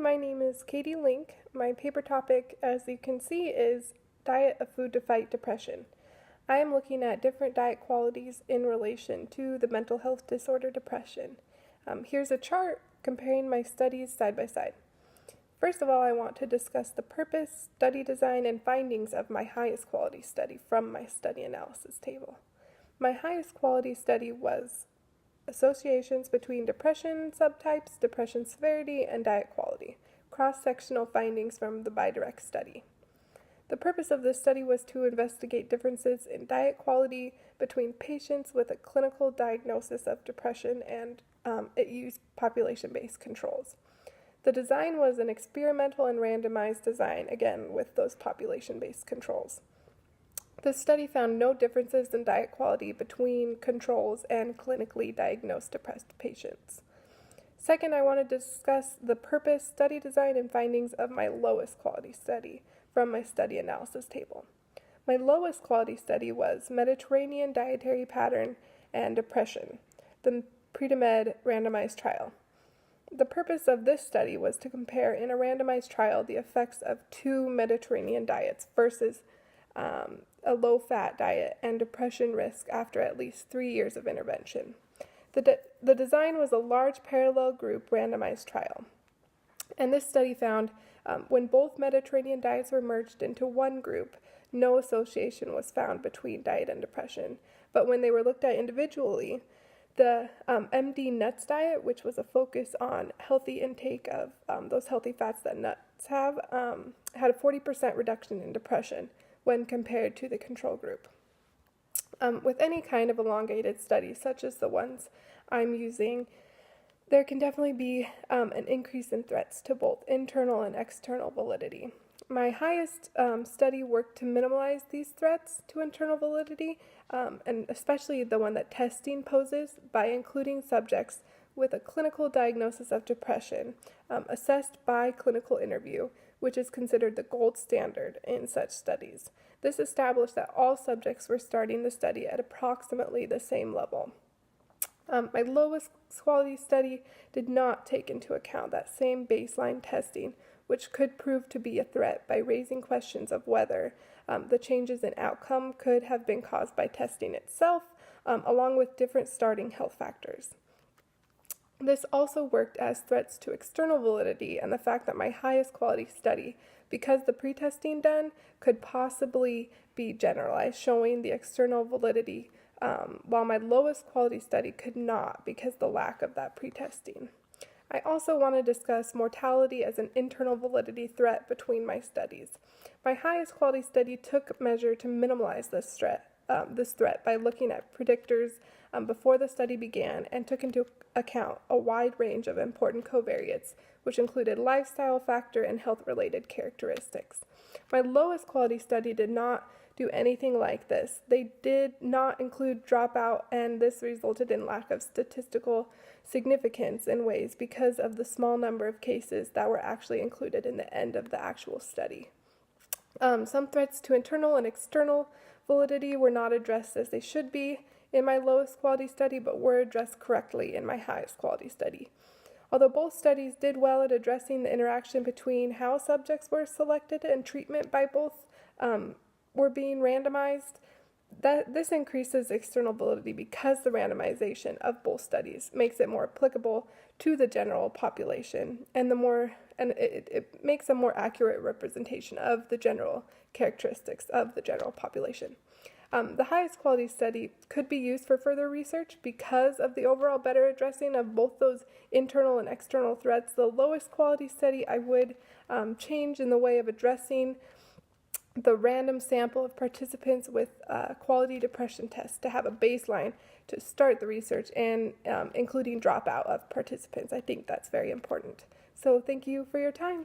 my name is Katie Link. My paper topic, as you can see, is Diet of Food to Fight Depression. I am looking at different diet qualities in relation to the mental health disorder depression. Here's a chart comparing my studies side by side. First of all, I want to discuss the purpose, study design, and findings of my highest quality study from my study analysis table. My highest quality study was associations between depression subtypes, depression severity, and diet quality, cross-sectional findings from the BiDirect study. The purpose of this study was to investigate differences in diet quality between patients with a clinical diagnosis of depression, and it used population-based controls. The design was an experimental and randomized design, again with those population-based controls. The study found no differences in diet quality between controls and clinically diagnosed depressed patients. Second, I want to discuss the purpose, study design, and findings of my lowest quality study from my study analysis table. My lowest quality study was Mediterranean dietary pattern and depression, the Predimed randomized trial. The purpose of this study was to compare in a randomized trial the effects of two Mediterranean diets versus a low-fat diet and depression risk after at least 3 years of intervention. The design was a large parallel group randomized trial, and this study found when both Mediterranean diets were merged into one group, no association was found between diet and depression, but when they were looked at individually, the MD Nuts diet, which was a focus on healthy intake of those healthy fats that nuts have, had a 40% reduction in depression when compared to the control group. With any kind of elongated study, such as the ones I'm using, there can definitely be an increase in threats to both internal and external validity. My highest study worked to minimize these threats to internal validity, and especially the one that testing poses, by including subjects with a clinical diagnosis of depression, assessed by clinical interview, which is considered the gold standard in such studies. This established that all subjects were starting the study at approximately the same level. My lowest quality study did not take into account that same baseline testing, which could prove to be a threat by raising questions of whether the changes in outcome could have been caused by testing itself, along with different starting health factors. This also worked as threats to external validity and the fact that my highest quality study, because the pretesting done, could possibly be generalized, showing the external validity, while my lowest quality study could not because the lack of that pretesting. I also want to discuss mortality as an internal validity threat between my studies. My highest quality study took measure to minimize this threat by looking at predictors before the study began and took into account a wide range of important covariates, which included lifestyle factor and health-related characteristics. My lowest quality study did not do anything like this. They did not include dropout, and this resulted in lack of statistical significance in ways because of the small number of cases that were actually included in the end of the actual study. Some threats to internal and external validity were not addressed as they should be in my lowest quality study, but were addressed correctly in my highest quality study. Although both studies did well at addressing the interaction between how subjects were selected and treatment by both were being randomized, this increases external validity because the randomization of both studies makes it more applicable to the general population, and it makes a more accurate representation of the general characteristics of the general population. The highest quality study could be used for further research because of the overall better addressing of both those internal and external threats. The lowest quality study I would change in the way of addressing the random sample of participants with quality depression tests to have a baseline to start the research, and including dropout of participants. I think that's very important. So thank you for your time.